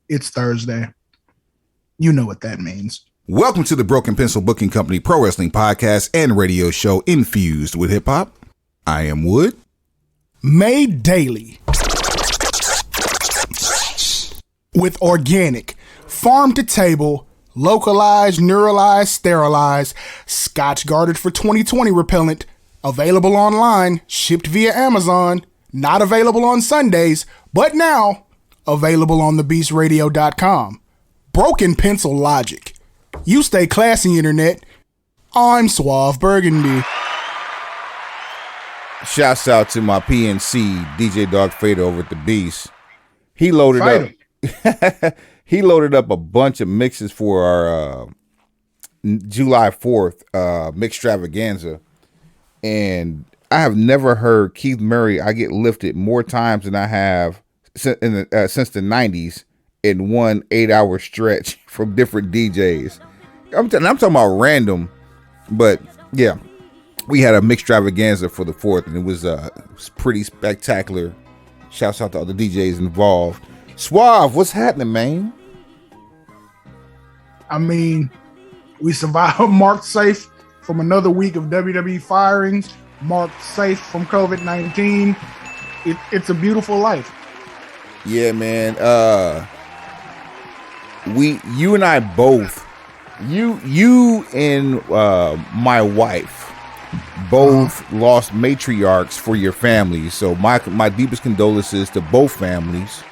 It's Thursday. You know what that means. Welcome to the Broken Pencil Booking Company Pro Wrestling Podcast and radio show infused with hip hop. I am Wood. Made daily with organic, farm to table, localized, neuralized, sterilized, Scotch guarded for 2020 repellent, available online, shipped via Amazon, not available on Sundays, but now available on thebeastradio.com. Broken Pencil Logic. You stay classy, internet. I'm Suave Burgundy. Shouts out to my PNC, DJ Dog Fader over at the Beast. He loaded up. He loaded up a bunch of mixes for our July 4th mix extravaganza, and I have never heard Keith Murray "I Get Lifted" more times than I have since the 90s in one 8-hour stretch from different DJs. I'm talking about random, but yeah, we had a mix extravaganza for the 4th, and it was pretty spectacular. Shouts out to all the DJs involved. Suave, what's happening, man? I mean, we survived, marked safe from another week of WWE firings, marked safe from COVID-19. It's a beautiful life. Yeah, man. You and I both, you and my wife both lost matriarchs for your family. So my deepest condolences to both families.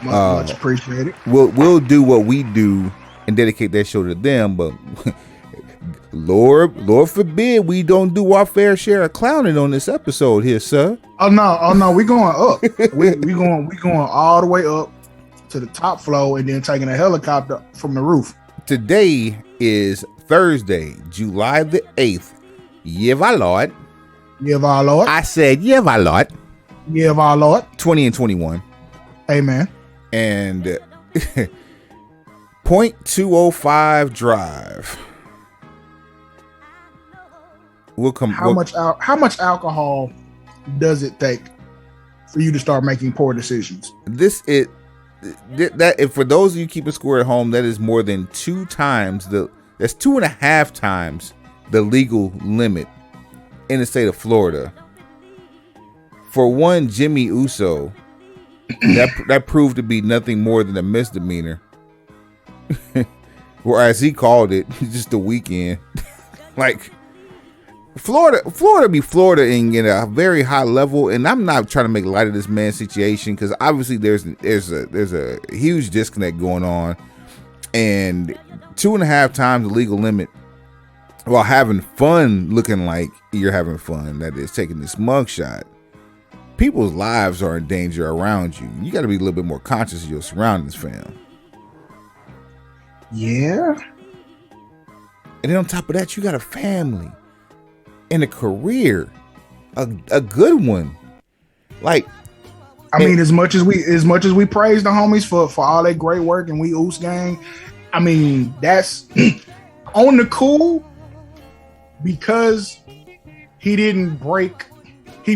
Much appreciated. We'll do what we do and dedicate that show to them, but Lord forbid we don't do our fair share of clowning on this episode here, sir. Oh no, we going up. we going all the way up to the top floor and then taking a helicopter from the roof. Today is Thursday, July the 8th. Yeah, my Lord. Yeah, my Lord. I said, yeah, my Lord. Yeah, my Lord. 20 and 21. Amen. And 0.205 drive. We'll come. How much alcohol does it take for you to start making poor decisions? That for those of you keeping score at home, that is more than 2 times that's 2.5 times the legal limit in the state of Florida. For one Jimmy Uso, that proved to be nothing more than a misdemeanor, or as he called it, just a weekend. Like Florida be Florida-ing in a very high level, and I'm not trying to make light of this man's situation because obviously there's a huge disconnect going on, and 2.5 times the legal limit while having fun, looking like you're having fun. That is taking this mugshot. People's lives are in danger around you. You got to be a little bit more conscious of your surroundings, fam. Yeah. And then on top of that, you got a family and a career, a good one. Like, I mean, as much as we praise the homies for all that great work and we Oos gang, I mean, that's on the cool because he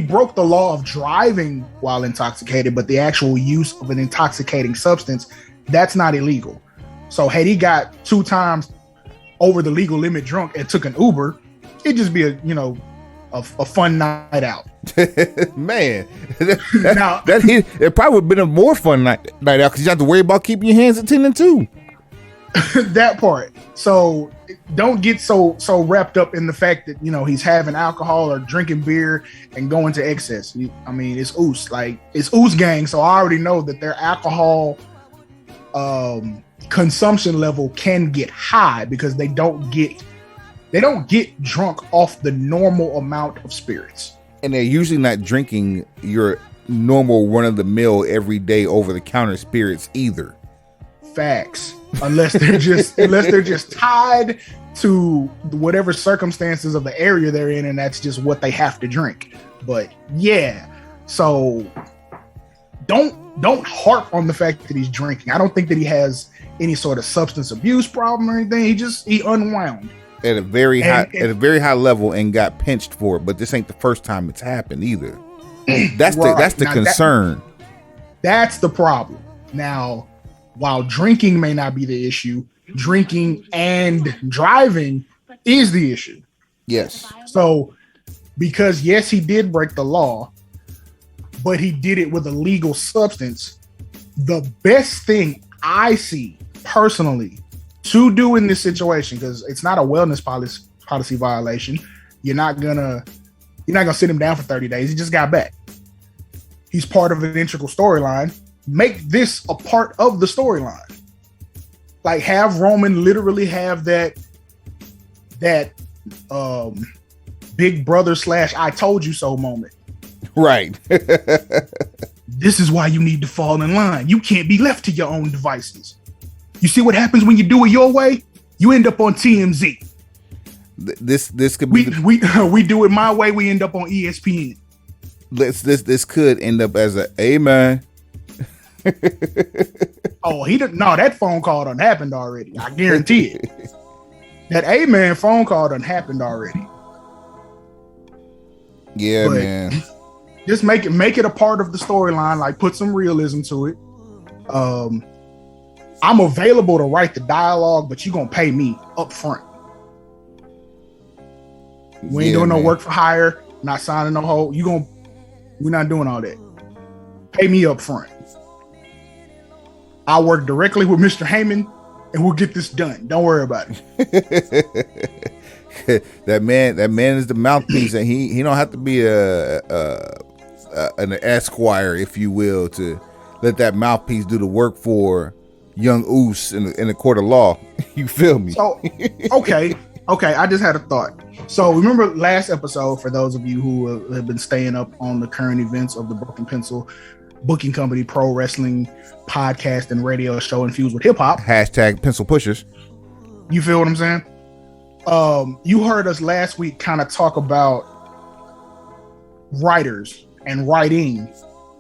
broke the law of driving while intoxicated, but the actual use of an intoxicating substance, that's not illegal. So had he got 2 times over the legal limit drunk and took an Uber, it'd just be a fun night out. Man, it probably would have been a more fun night out because you have to worry about keeping your hands at 10 and 2. That part. So don't get so wrapped up in the fact that he's having alcohol or drinking beer and going to excess. I mean, it's Oos, like it's Oos gang. So I already know that their alcohol consumption level can get high because they don't get drunk off the normal amount of spirits. And they're usually not drinking your normal run-of-the-mill everyday over-the-counter spirits either. Facts. Unless they're just tied to whatever circumstances of the area they're in, and that's just what they have to drink. But yeah, so don't harp on the fact that he's drinking. I don't think that he has any sort of substance abuse problem or anything. He unwound at a very high level and got pinched for it. But this ain't the first time it's happened either. That's the concern. That's the problem. Now, while drinking may not be the issue, drinking and driving is the issue. Yes. So, because yes, he did break the law, but he did it with a legal substance. The best thing I see personally to do in this situation, because it's not a wellness policy violation. You're not gonna sit him down for 30 days. He just got back. He's part of an integral storyline. Make this a part of the storyline. Like, have Roman literally have that big brother / I told you so moment. Right. This is why you need to fall in line. You can't be left to your own devices. You see what happens when you do it your way? You end up on TMZ. This could be we do it my way. We end up on ESPN. This could end up as a amen. Oh, he didn't. No, that phone call done happened already. I guarantee it. That amen phone call done happened already. Yeah, but man. Just make it a part of the storyline. Like, put some realism to it. I'm available to write the dialogue, but you gonna pay me up front. We ain't doing no work for hire. Not signing no hold. We're not doing all that. Pay me up front. I'll work directly with Mr. Heyman, and we'll get this done. Don't worry about it. That man is the mouthpiece, and he don't have to be an esquire, if you will, to let that mouthpiece do the work for young Oos in the court of law. You feel me? So, okay. I just had a thought. So remember last episode, for those of you who have been staying up on the current events of the Broken Pencil Booking Company Pro Wrestling podcast and radio show infused with hip hop. # pencil pushers. You feel what I'm saying? You heard us last week kind of talk about writers and writing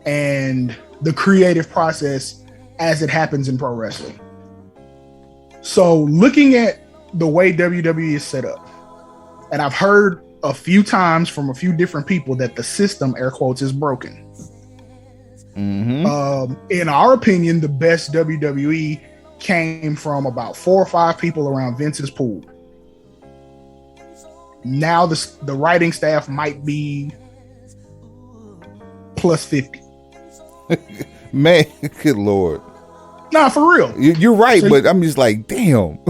and the creative process as it happens in pro wrestling. So looking at the way WWE is set up, and I've heard a few times from a few different people that the system, air quotes, is broken. Mm-hmm. In our opinion, the best WWE came from about 4 or 5 people around Vince's pool. Now the writing staff might be plus 50. Man, good Lord. Nah, for real. You're right, so, but I'm just like, damn.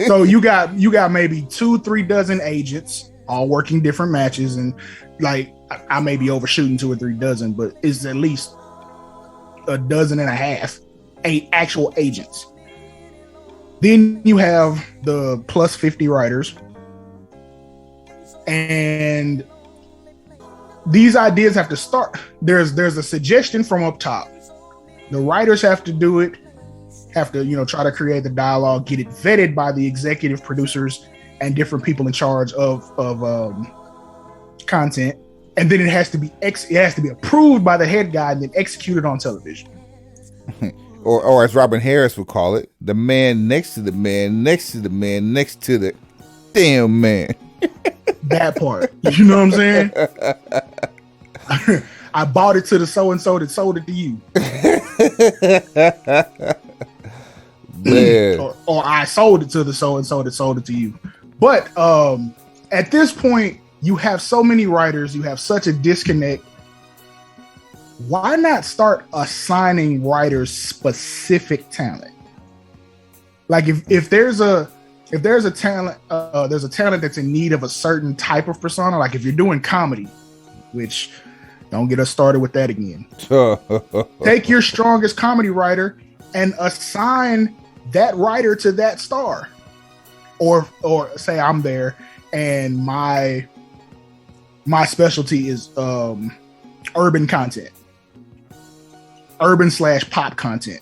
So you got maybe 2-3 dozen agents all working different matches, and like I may be overshooting 2 or 3 dozen, but it's at least a dozen and a half 8 actual agents. Then you have the plus 50 writers, and these ideas have to start. There's a suggestion from up top. The writers have to do it, have to, try to create the dialogue, get it vetted by the executive producers and different people in charge of content, and then it has to be approved by the head guy and then executed on television. or as Robin Harris would call it, the man next to the man next to the man next to the damn man. That part, you know what I'm saying? I bought it to the so-and-so that sold it to you. Man. Or I sold it to the so-and-so that sold it to you. But at this point, you have so many writers, you have such a disconnect. Why not start assigning writers specific talent? Like if there's a talent, there's a talent that's in need of a certain type of persona. Like if you're doing comedy, which don't get us started with that again. Take your strongest comedy writer and assign that writer to that star, or say I'm there and my specialty is urban content, urban / pop content,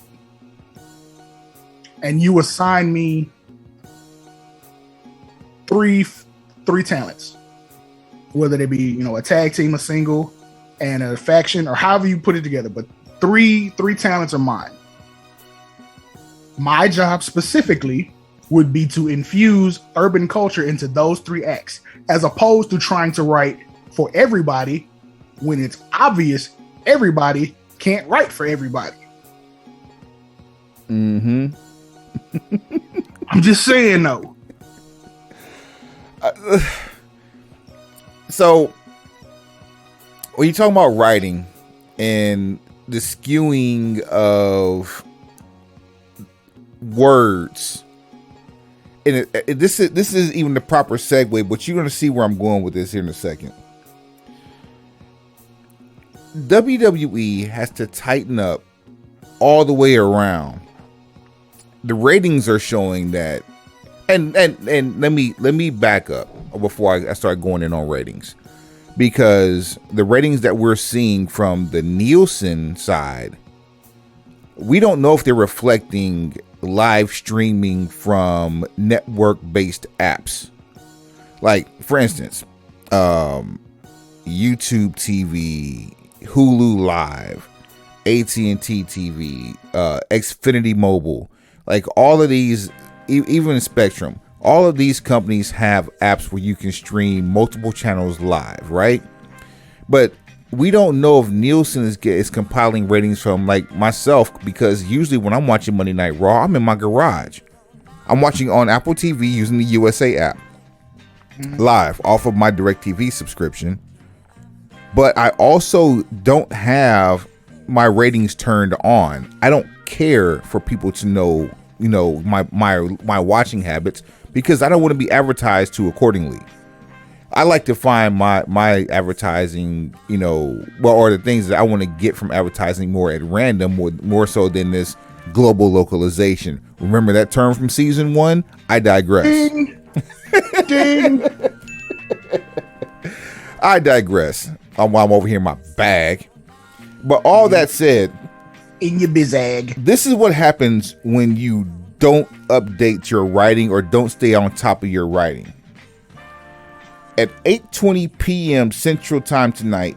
and you assign me three talents, whether they be a tag team, a single, and a faction, or however you put it together, but three talents are mine. My job specifically would be to infuse urban culture into those 3 acts, as opposed to trying to write for everybody when it's obvious everybody can't write for everybody. Mm-hmm. I'm just saying though. So when you talking about writing and the skewing of words, and this is even the proper segue, but you're going to see where I'm going with this here in a second. WWE has to tighten up all the way around. The ratings are showing that, and let me back up before I start going in on ratings, because the ratings that we're seeing from the Nielsen side, we don't know if they're reflecting live streaming from network-based apps. Like, for instance, YouTube TV, Hulu Live, AT&T TV, Xfinity Mobile, like all of these, even Spectrum, all of these companies have apps where you can stream multiple channels live, right? But we don't know if Nielsen is compiling ratings from, like, myself, because usually when I'm watching Monday Night Raw, I'm in my garage. I'm watching on Apple TV using the USA app live off of my DirecTV subscription. But I also don't have my ratings turned on. I don't care for people to know, my watching habits, because I don't want to be advertised to accordingly. I like to find my advertising, or the things that I want to get from advertising more at random, more so than this global localization. Remember that term from season 1? I digress. Ding. Ding. I digress. I'm over here in my bag. But all that said, in your bizag, this is what happens when you don't update your writing or don't stay on top of your writing. At 8:20 p.m. Central Time tonight,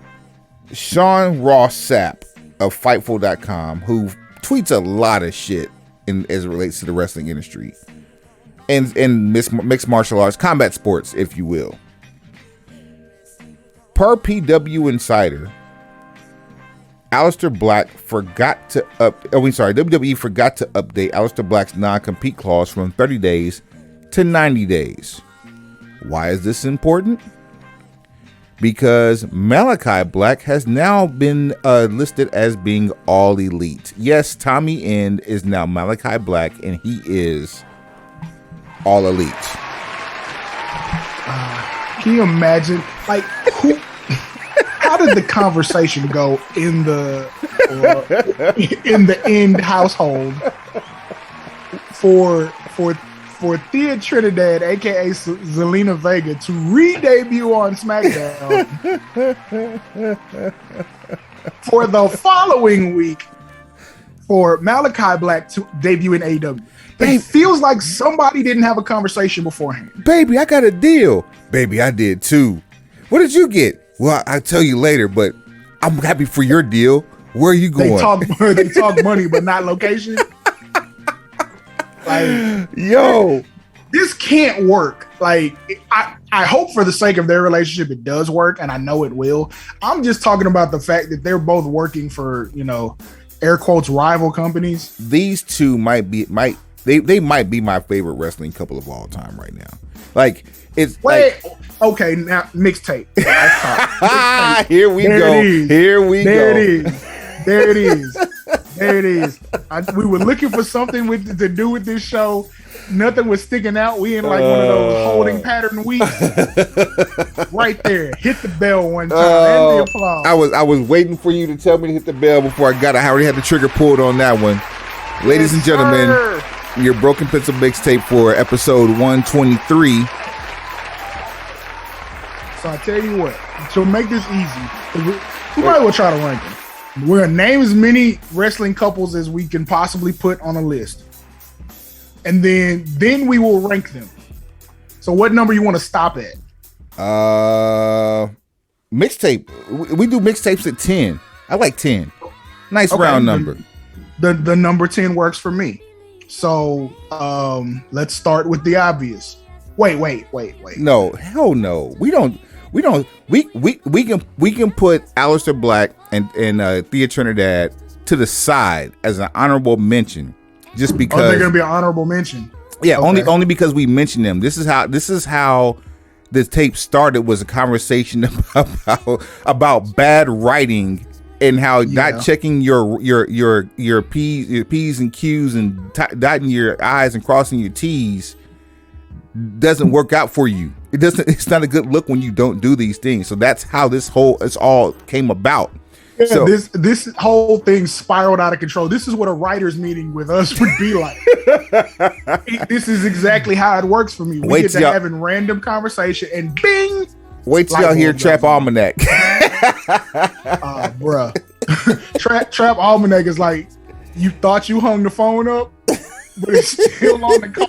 Sean Ross Sapp of Fightful.com, who tweets a lot of shit as it relates to the wrestling industry and mixed martial arts, combat sports, if you will. Per PW Insider, WWE forgot to update Aleister Black's non-compete clause from 30 days to 90 days. Why is this important? Because Malachi Black has now been listed as being all elite. Yes, Tommy End is now Malachi Black, and he is all elite. Can you imagine? Like, how did the conversation go in the End household for Thea Trinidad, aka Zelina Vega, to re-debut on SmackDown for the following week for Malachi Black to debut in AEW? It feels like somebody didn't have a conversation beforehand. Baby, I got a deal. Baby, I did too. What did you get? Well, I'll tell you later, but I'm happy for your deal. Where are you going? They talk money, but not location. Like, yo, this can't work. Like, I hope for the sake of their relationship it does work, and I know it will. I'm just talking about the fact that they're both working for, air quotes, rival companies. These two might be my favorite wrestling couple of all time right now. Like, it's okay, now mixtape. Here we go. There it is. We were looking for something to do with this show. Nothing was sticking out. We in like one of those holding pattern weeks. Right there. Hit the bell one time and the applause. I was waiting for you to tell me to hit the bell before I got it. I already had the trigger pulled on that one. Ladies and gentlemen, your Broken Pencil mixtape for episode 123. So I tell you what, to make this easy, we might well try to rank them. We're going to name as many wrestling couples as we can possibly put on a list. And then we will rank them. So what number you want to stop at? Mixtape. We do mixtapes at 10. I like 10. Nice round number. The number 10 works for me. So let's start with the obvious. Wait. No, hell no. We can put Aleister Black and Thea Trinidad to the side as an honorable mention just because they're going to be an honorable mention. Yeah, okay. only because we mentioned them. This is how this tape started, was a conversation about bad writing and how not checking your P's and Q's and dotting your I's and crossing your T's doesn't work out for you. It's not a good look when you don't do these things. So that's how it's all came about. Yeah, so this whole thing spiraled out of control. This is what a writer's meeting with us would be like. This is exactly how it works for me. We get to having random conversation and bing. Wait till y'all hear Trap Almanac. Bruh. Trap Almanac is like, you thought you hung the phone up, but it's still on the call.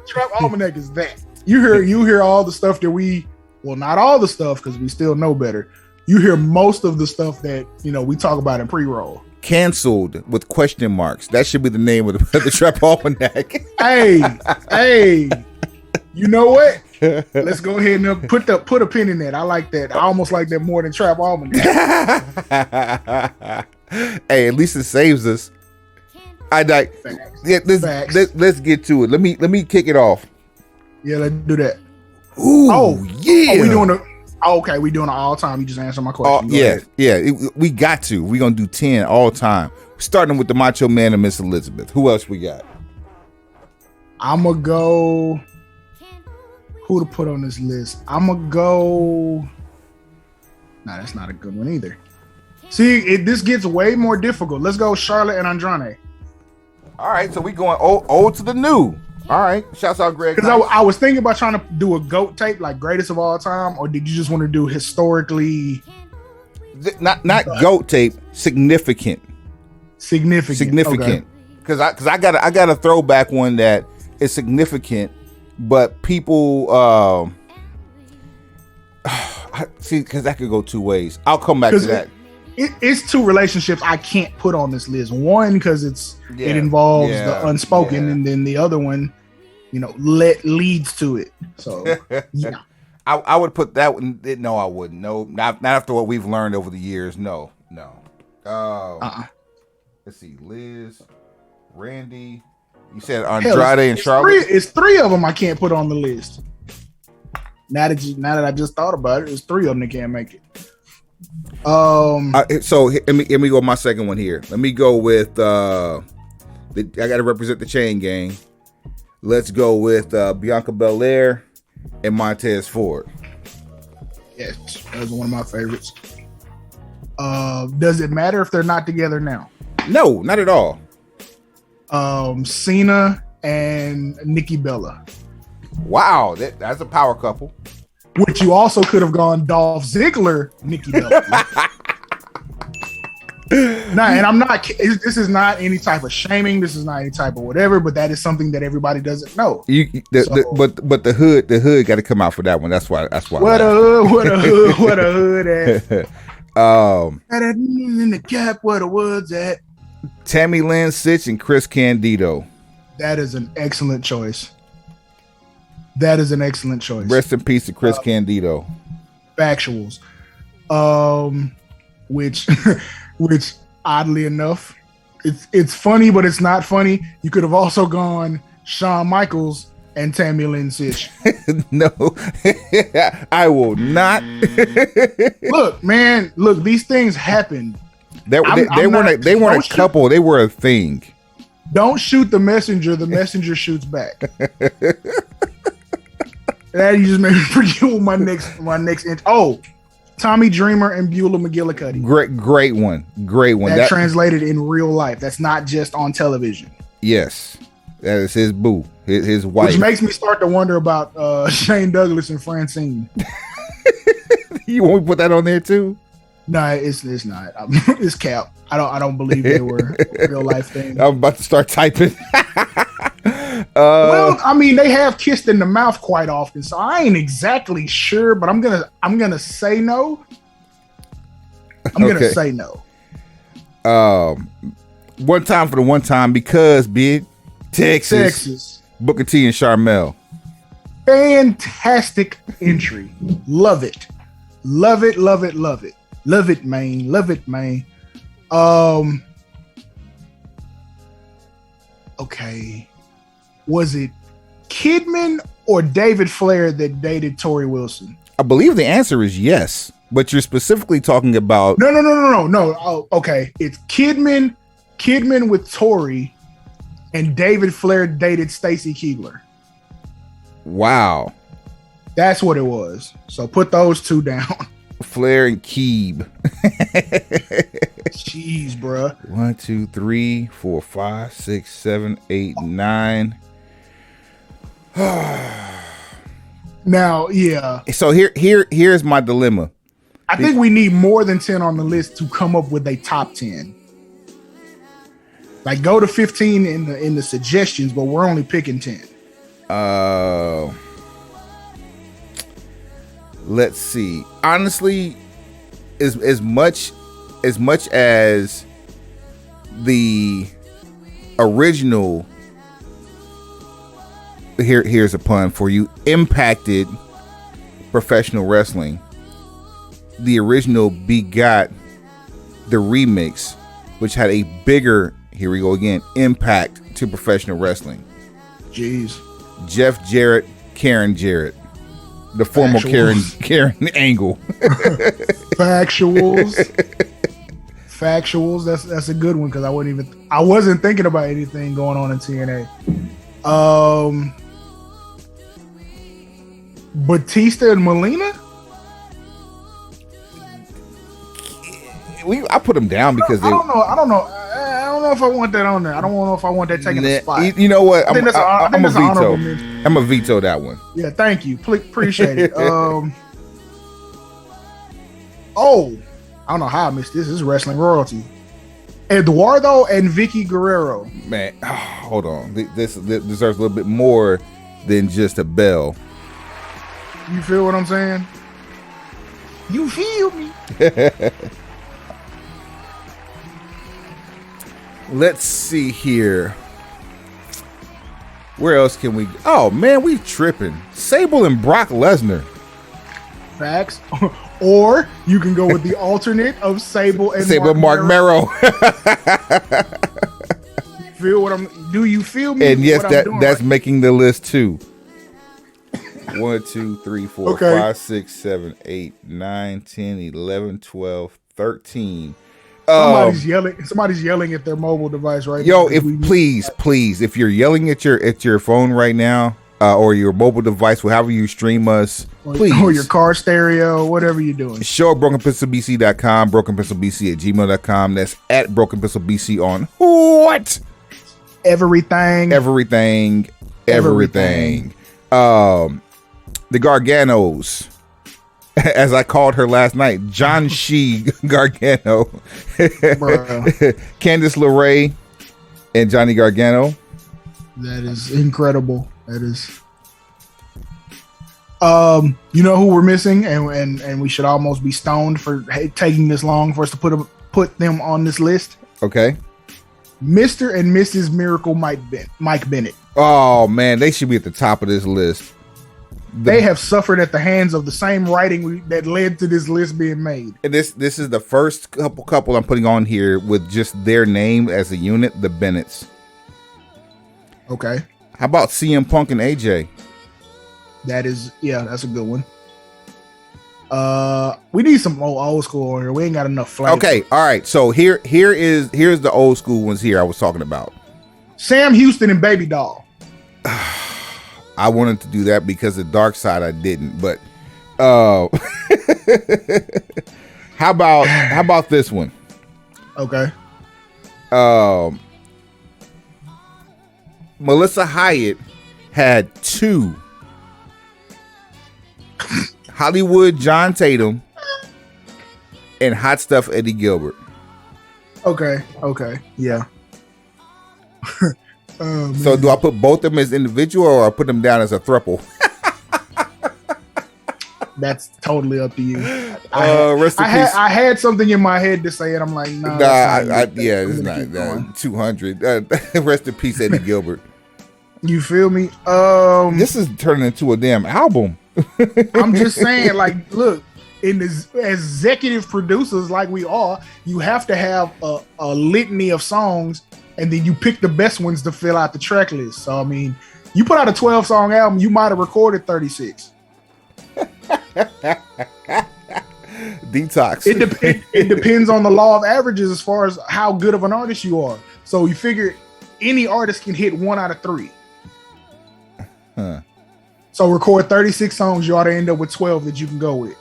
Trap Almanac is that. You hear all the stuff that not all the stuff, because we still know better. You hear most of the stuff that, we talk about in pre-roll. Canceled with question marks. That should be the name of the Trap Almanac. Hey, you know what? Let's go ahead and put a pin in that. I like that. I almost like that more than Trap Almanac. Hey, at least it saves us. Let's get to it. Let me kick it off. Yeah, let's do that. Ooh, yeah. Are we doing okay, we doing it all time. You just answer my question. We got to. We're going to do 10 all time. Starting with the Macho Man and Miss Elizabeth. Who else we got? I'm going to go... Who to put on this list? I'm going to go... Nah, that's not a good one either. See, this gets way more difficult. Let's go Charlotte and Andrade. All right, so we going old to the new. All right, shouts out Greg. Because I was thinking about trying to do a GOAT tape, like greatest of all time, or did you just want to do historically? Not GOAT tape, significant. Significant. Because I got a throwback one that is significant, but people see, because that could go two ways. I'll come back to that. It's two relationships I can't put on this list. One, because it involves the unspoken, and then the other one, leads to it. So yeah, I would put that one. No, I wouldn't. No, not after what we've learned over the years. No. Let's see, Liz, Randy. You said Andrade and Charlotte. It's three of them I can't put on the list. Now that I just thought about it, there's three of them that can't make it. So let me go with my second one here. Let me go with I got to represent the Chain Gang. Let's go with Bianca Belair and Montez Ford. Yes, those are one of my favorites. Does it matter if they're not together now? No, not at all. Cena and Nikki Bella. Wow, that's a power couple. Which you also could have gone Dolph Ziggler, Nikki Bella. And I'm not. This is not any type of shaming. This is not any type of whatever. But that is something that everybody doesn't know. But the hood got to come out for that one. That's why. What a hood at. In the Gap, where the woods at. Tammy Lynn Sitch and Chris Candido. That is an excellent choice. Rest in peace to Chris Candido. Factuals. Which oddly enough, it's funny, but it's not funny. You could have also gone Shawn Michaels and Tammy Lynn Sitch. No, I will not. Look, these things happened. They weren't a couple. They were a thing. Don't shoot the messenger. The messenger shoots back. That you just made me forget my next inch. Oh, Tommy Dreamer and Beulah McGillicuddy. Great one. That translated in real life. That's not just on television. Yes, that is his boo, his wife. Which makes me start to wonder about Shane Douglas and Francine. You want me to put that on there too? No, it's not. It's cap. I don't believe they were real life things. I'm about to start typing. Well, I mean, they have kissed in the mouth quite often, so I ain't exactly sure, but I'm gonna say no. I'm gonna say no. One time for the one time, because big Texas. Booker T and Charmel. Fantastic entry. Love it, man. okay, was it Kidman or David Flair that dated Tori Wilson? I believe the answer is yes, but you're specifically talking about No. Oh, okay, it's Kidman with Tori, and David Flair dated Stacy Keibler. Wow. That's what it was. So put those two down. Flair and Keeb. Jeez, bruh. 1, 2, 3, 4, 5, 6, 7, 8, 9. Now, yeah. So here's my dilemma. I think we need more than 10 on the list to come up with a top 10. Like go to 15 in the suggestions, but we're only picking 10. Let's see. Honestly, as much as the original, here's a pun for you, impacted professional wrestling, the original begot the remix, which had a bigger, here we go again, impact to professional wrestling. Jeez. Jeff Jarrett, Karen Jarrett. The former Karen Angle. Factuals. That's a good one because I wasn't thinking about anything going on in TNA. Batista and Melina. I put them down because I don't know. I don't know if I want that on there. I don't know if I want that taking a spot. You know what? I'm a veto. I'm a veto that one. Yeah, thank you. Appreciate it. I don't know how I missed this. This is wrestling royalty. Eduardo and Vicky Guerrero. Man, hold on. This deserves a little bit more than just a bell. You feel what I'm saying? You feel me? Let's see here. Where else can we? Oh man, we tripping. Sable and Brock Lesnar. Facts. Or you can go with the alternate of Sable and Mark Merrow. Do you feel me? And yes, that's right? Making the list too. 1, 2, 3, 4, 5, 6, 7, 8, 9, 10, 11, 12, 13. Somebody's yelling at their mobile device right now. Please, if you're yelling at your phone right now, or your mobile device, however you stream us, please, or your car stereo, whatever you're doing. Show at brokenpencilbc.com, brokenpencilbc@gmail.com. That's at brokenpencilbc on what? Everything. The Garganos, as I called her last night, John Shee Gargano, Candice LeRae, and Johnny Gargano. That is incredible. That is. You know who we're missing, and we should almost be stoned for taking this long for us to put them on this list. Okay. Mr. and Mrs. Miracle Mike Bennett. Oh man, they should be at the top of this list. They have suffered at the hands of the same writing that led to this list being made. And this is the first couple I'm putting on here with just their name as a unit, the Bennetts. Okay. How about CM Punk and AJ? That's a good one. We need some more old school on here. We ain't got enough flavor. Okay, all right. So here's the old school ones here I was talking about. Sam Houston and Baby Doll. I wanted to do that because the Dark Side I didn't, but how about this one? Okay. Melissa Hyatt had 2. Hollywood John Tatum and Hot Stuff Eddie Gilbert. Okay. Yeah. So do I put both of them as individual or I put them down as a throuple? That's totally up to you. I had something in my head to say it. I'm like, nah. It's not 200. Rest in peace, Eddie Gilbert. You feel me? This is turning into a damn album. I'm just saying, like, look, as executive producers like we are, you have to have a litany of songs and then you pick the best ones to fill out the track list. So I mean, you put out a 12-song album, you might have recorded 36. Detox. It depends on the law of averages as far as how good of an artist you are. So you figure any artist can hit 1 out of 3. Huh. So record 36 songs, you ought to end up with 12 that you can go with.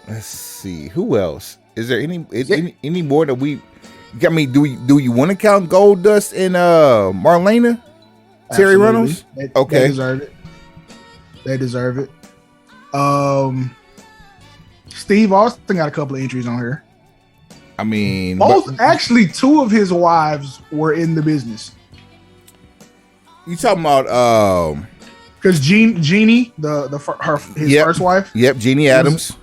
Let's see. Who else? Is there any more that we? I mean, do you want to count Gold Dust and Marlena? Terry Reynolds? Okay. They deserve it. They deserve it. Steve Austin got a couple of entries on here. I mean, actually, 2 of his wives were in the business. You talking about because Jeannie, his first wife. Yep, Jeannie Adams.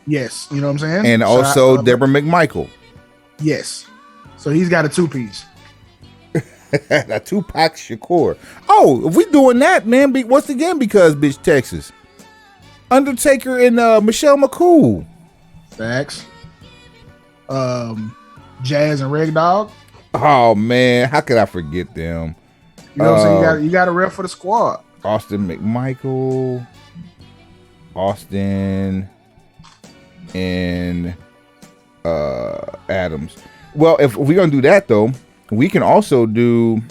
Yes, you know what I'm saying? And also Deborah McMichael. Yes. So he's got a 2-piece. A Tupac Shakur. Oh, if we doing that, man, once again, because bitch Texas. Undertaker and Michelle McCool. Facts. Jazz and Reg Dog. Oh man, how could I forget them? You know what I'm saying? You got a rep for the squad. Austin McMichael, Austin, and Adams. Well, if we're gonna do that though, we can also do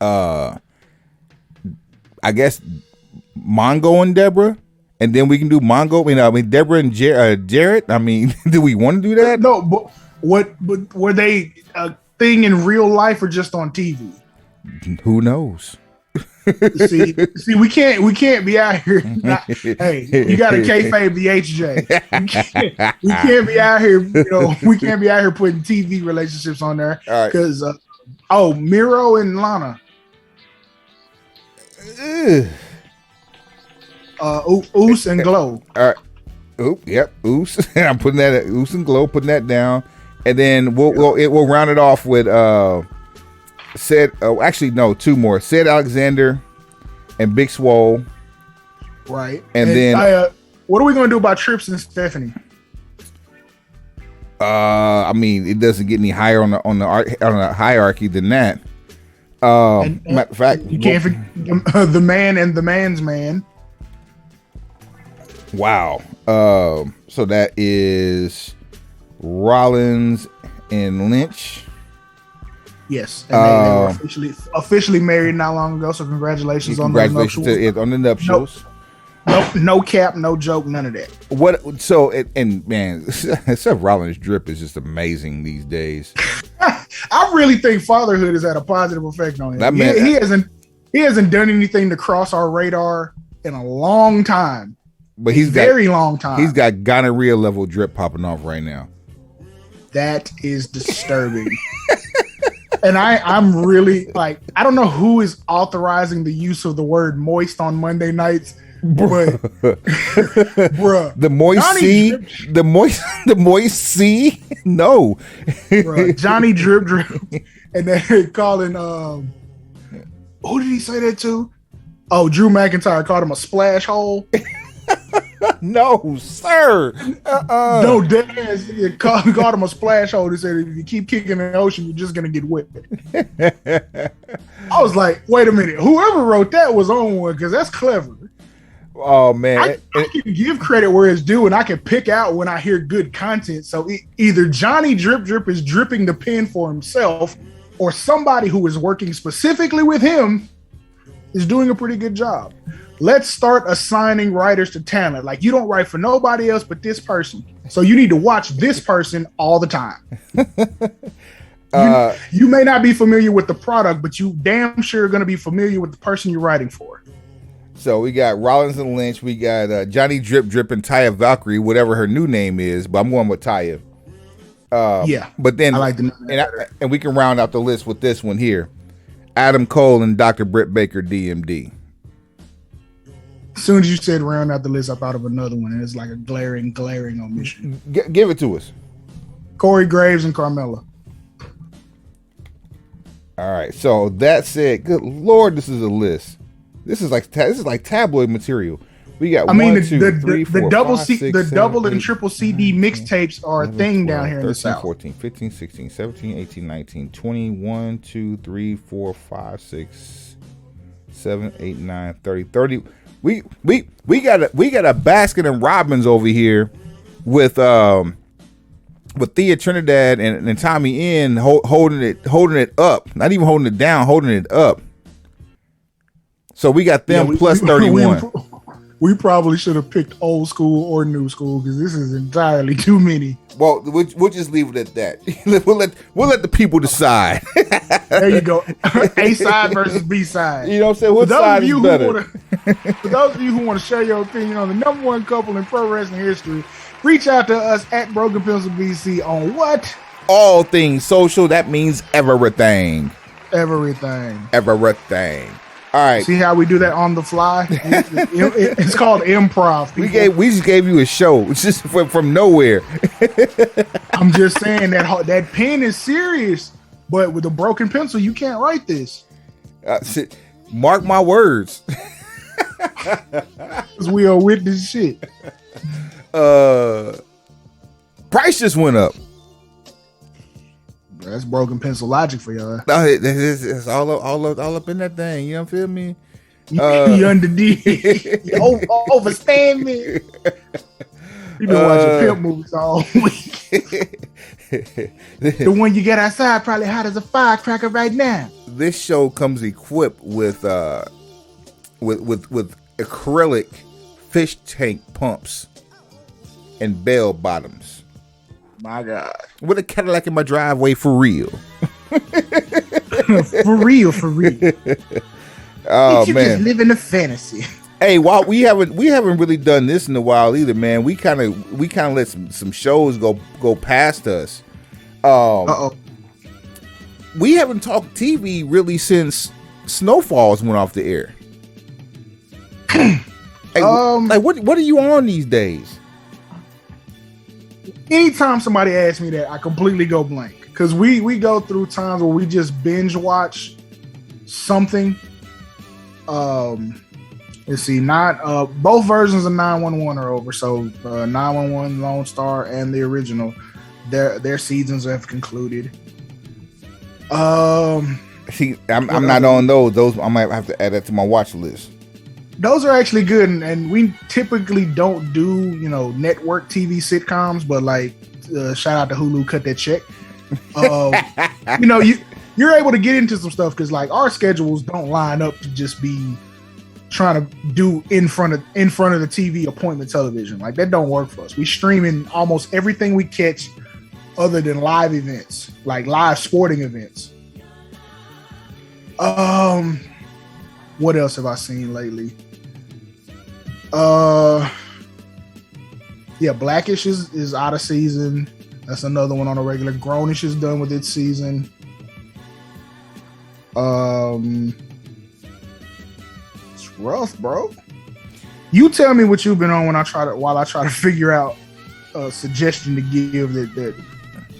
I guess Mongo and Deborah, and then we can do Deborah and Jarrett. I mean, do we want to do that? No, but were they a thing in real life or just on TV? Who knows? see, we can't be out here. Hey, you got to kayfabe the HJ. We can't be out here. We can't be out here putting TV relationships on there because Miro and Lana. Oos and Glow. All right. Yep. Oos. I'm putting that at Oos and Glow. Putting that down, and then we'll round it off with actually no, 2 more. Sid Alexander and Big Swole. Right. And then what are we gonna do about Trips and Stephanie? I mean, it doesn't get any higher on the hierarchy than that. Matter of fact, you can't forget the man and the man's man. Wow. So that is Rollins and Lynch. Yes, and they were officially married not long ago. So congratulations on the nuptials. No cap, no joke, none of that. What? So and man, Seth Rollins' drip is just amazing these days. I really think fatherhood has had a positive effect on him. That man, he hasn't done anything to cross our radar in a long time. But long time. He's got gonorrhea level drip popping off right now. That is disturbing. And I'm really like, I don't know who is authorizing the use of the word moist on Monday nights, but bruh, the moist C, no, bruh, Johnny drip, and then calling who did he say that to? Oh, Drew McIntyre called him a splash hole. No, sir. No, deadass called him a splash hole. He said, if you keep kicking in the ocean, you're just gonna get wet. I was like, wait a minute. Whoever wrote that was on one because that's clever. Oh man, I can give credit where it's due, and I can pick out when I hear good content. So either Johnny Drip is dripping the pen for himself, or somebody who is working specifically with him is doing a pretty good job. Let's start assigning writers to talent. Like, you don't write for nobody else but this person. So you need to watch this person all the time. You may not be familiar with the product, but you damn sure are going to be familiar with the person you're writing for. So we got Rollins and Lynch. We got Johnny Drip and Taya Valkyrie, whatever her new name is, but I'm going with Taya. Yeah. But then, I like the name and we can round out the list with this one here. Adam Cole and Dr. Britt Baker, DMD. As soon as you said round out the list, I thought of another one, and it's like a glaring omission. Give it to us. Corey Graves and Carmella. All right. So that said, good Lord, this is a list. This is like tabloid material. We got I mean, one, two, three, four, the double five, C, six, the seven, double and 8, triple CD 9, 10, mixtapes are a 11, thing 12, down here in the 13, South. 14, 15, 16, 17, 18, 19, 20, 1, 2, 3, 4, 5, 6, 7, 8, 9, 30, 30. We got a Baskin and Robbins over here with Thea Trinidad and Tommy N holding it up. Not even holding it down, holding it up. So we got them plus 31. We probably should have picked old school or new school because this is entirely too many. Well, we'll just leave it at that. we'll let the people decide. There you go. A side versus B side. You know what I'm saying? What side is better? For those of you who want to share your opinion on the number one couple in pro wrestling history, reach out to us at Broken Pencil BC on what? All things social. That means everything. Everything. All right. See how we do that on the fly? It's called improv. People. We just gave you a show. It's just from nowhere. I'm just saying that pen is serious, but with a broken pencil, you can't write this. Mark my words. Because we are with this shit. Price just went up. That's broken pencil logic for y'all. No, it's all up in that thing. You know what I feel me? You under D. You overstand me. You been watching pimp movies all week. The one you get outside probably hot as a firecracker right now. This show comes equipped with acrylic fish tank pumps and bell bottoms. My God. With a Cadillac in my driveway for real. For real. Oh, you man. Just live in a fantasy. Hey, while we haven't really done this in a while either, man. We kind of let some shows go past us. We haven't talked TV really since Snowfalls went off the air. Hey, what are you on these days? Anytime somebody asks me that, I completely go blank. Because we go through times where we just binge watch something. Let's see, both versions of 911 are over. So 911 Lone Star and the original, their seasons have concluded. See, I'm not on those. Those I might have to add that to my watch list. Those are actually good, and we typically don't do, network TV sitcoms, but like, shout out to Hulu, cut that check. You're able to get into some stuff because like our schedules don't line up to just be trying to do in front of the TV appointment television. Like that don't work for us. We stream in almost everything we catch other than live events, like live sporting events. What else have I seen lately? Blackish is out of season. That's another one on a regular. Grownish is done with its season. It's rough, bro. You tell me what you've been on while I try to figure out a suggestion to give that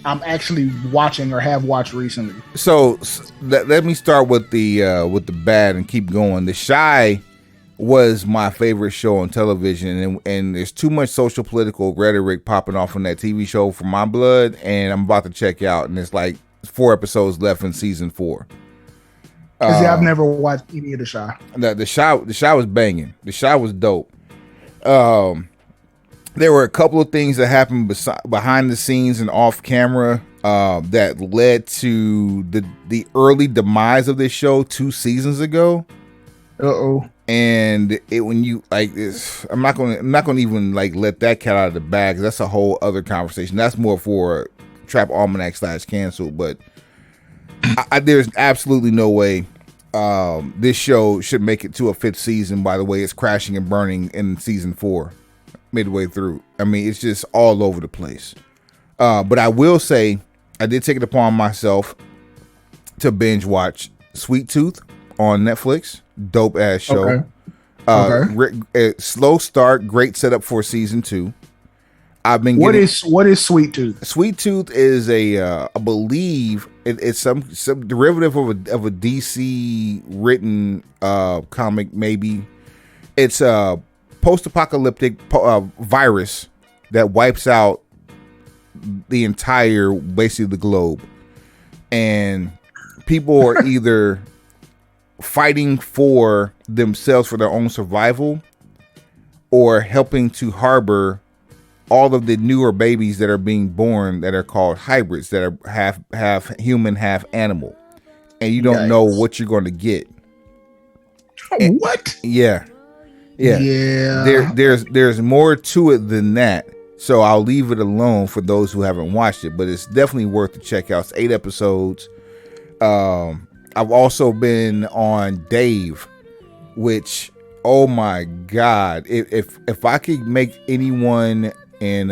I'm actually watching or have watched recently. So let me start with the bad and keep going. The Chi was my favorite show on television, and there's too much social political rhetoric popping off on that TV show for my blood, and I'm about to check out, and it's like 4 episodes left in season 4. I've never watched any of the Chi. The Chi was banging. The Chi was dope. There were a couple of things that happened behind the scenes and off camera that led to the early demise of this show 2 seasons ago. And when you like this, I'm not gonna even like let that cat out of the bag. That's a whole other conversation. That's more for Trap Almanac /cancel. But there's absolutely no way this show should make it to a 5th season. By the way, it's crashing and burning in season 4, midway through. I mean, it's just all over the place. But I will say, I did take it upon myself to binge watch Sweet Tooth on Netflix. Dope ass show. Okay. Slow start, great setup for season 2. I've been. What is Sweet Tooth? Sweet Tooth is I believe it's some derivative of a DC written comic. Maybe it's post-apocalyptic virus that wipes out the entire, basically the globe, and people are either fighting for themselves for their own survival, or helping to harbor all of the newer babies that are being born that are called hybrids, that are half human, half animal, and you don't know what you're going to get. What? Yeah. There's more to it than that. So I'll leave it alone for those who haven't watched it, but it's definitely worth to check out. It's 8 episodes. I've also been on Dave, which, oh my God, if I could make anyone in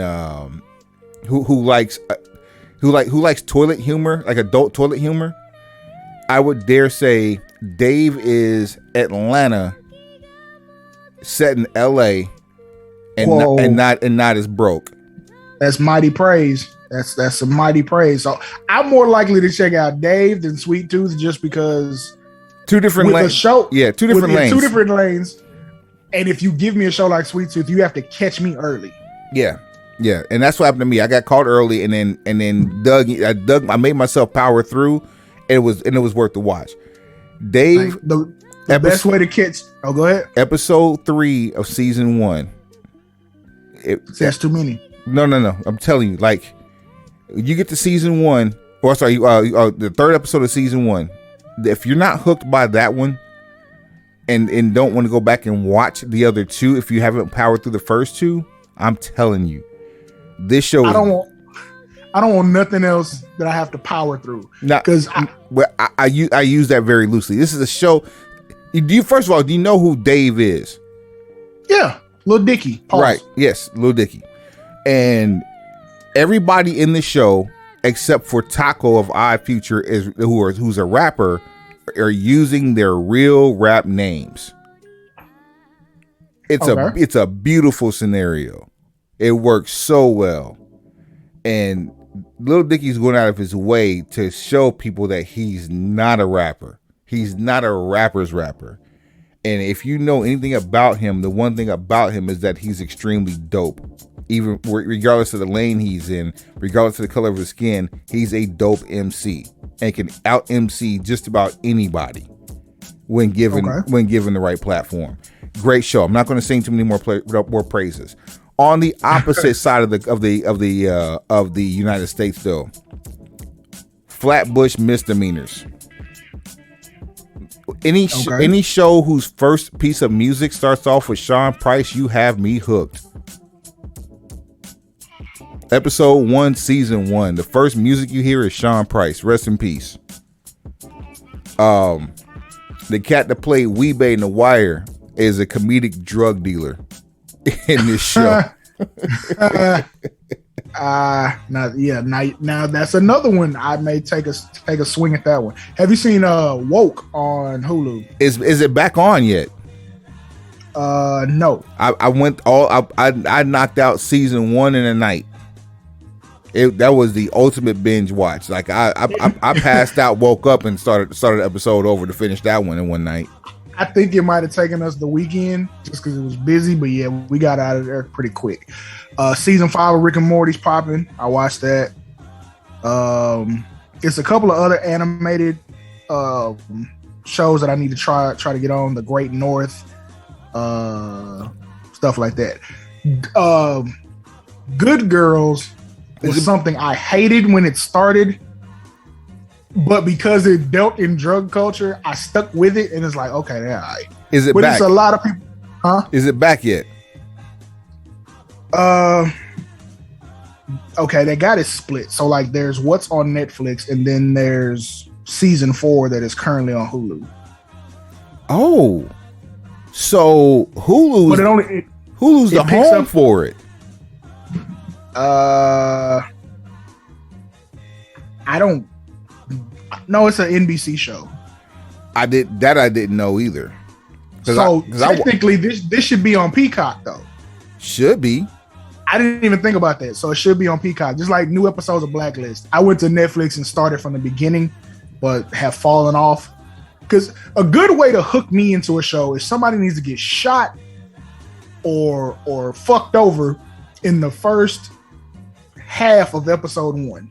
who likes toilet humor, like adult toilet humor, I would dare say Dave is Atlanta set in LA and not as broke. That's mighty praise. That's some mighty praise. So I'm more likely to check out Dave than Sweet Tooth, just because two different lanes. Two different lanes. And if you give me a show like Sweet Tooth, you have to catch me early. Yeah, and that's what happened to me. I got caught early, and then I made myself power through, and it was worth the watch. Dave, like the best way to catch. Oh, go ahead. Episode 3 of season 1. That's too many. No. I'm telling you, like, you get to season 1, or sorry, the 3rd episode of season 1. If you're not hooked by that one, and don't want to go back and watch the other 2, if you haven't powered through the first 2, I'm telling you, this show. I don't want nothing else that I have to power through. Because I use that very loosely. This is a show. First of all, do you know who Dave is? Yeah, Lil Dicky. Pause. Right. Yes, Lil Dicky. And everybody in the show, except for Taco of Odd Future, who's a rapper, are using their real rap names. It's a beautiful scenario. It works so well. And Lil Dicky's going out of his way to show people that he's not a rapper. He's not a rapper's rapper. And if you know anything about him, the one thing about him is that he's extremely dope. Even regardless of the lane he's in, regardless of the color of his skin, he's a dope MC and can out MC just about anybody when given the right platform. Great show. I'm not going to sing too many more praises. On the opposite side of the United States, though, Flatbush Misdemeanors. Any show whose first piece of music starts off with Sean Price, you have me hooked. Episode 1, season 1. The first music you hear is Sean Price. Rest in peace. The cat that played Weebay in The Wire is a comedic drug dealer in this show. Now that's another one. I may take a swing at that one. Have you seen Woke on Hulu? Is it back on yet? No. I knocked out season 1 in a night. That was the ultimate binge watch. Like I passed out, woke up, and started the episode over to finish that one in one night. I think it might have taken us the weekend just because it was busy, but yeah, we got out of there pretty quick. Season 5 of Rick and Morty's popping. I watched that. It's a couple of other animated shows that I need to try to get on. The Great North, stuff like that. Good Girls was something I hated when it started, but because it dealt in drug culture, I stuck with it, and it's like, okay, yeah, all right. Is it but back? It's a lot of people, huh? Is it back yet? Okay, they got it split. So like, there's what's on Netflix, and then there's season 4 that is currently on Hulu. Oh, so Hulu's the home for it. I don't know. It's an NBC show. I didn't know either. So technically, this should be on Peacock though. Should be. I didn't even think about that. So it should be on Peacock, just like new episodes of Blacklist. I went to Netflix and started from the beginning, but have fallen off. Because a good way to hook me into a show is somebody needs to get shot or fucked over in the first half of episode 1.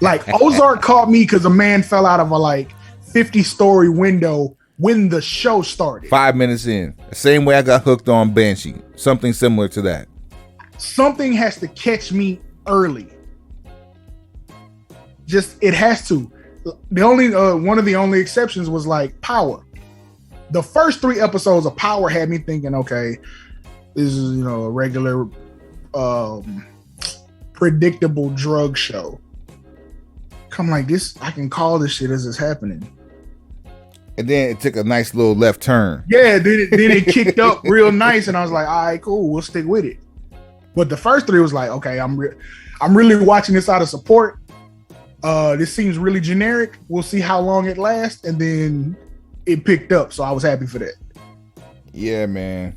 Like Ozark caught me because a man fell out of a like 50-story window when the show started. 5 minutes in. The same way I got hooked on Banshee. Something similar to that. Something has to catch me early. Just it has to. The only one of the only exceptions was like Power. The first 3 episodes of Power had me thinking, okay, this is a regular predictable drug show. Come like this, I can call this shit as it's happening. And then it took a nice little left turn. Yeah, then it kicked up real nice, and I was like, all right, cool, we'll stick with it. But the first 3 was like, okay, I'm really watching this out of support. This seems really generic. We'll see how long it lasts, and then it picked up, so I was happy for that. Yeah, man.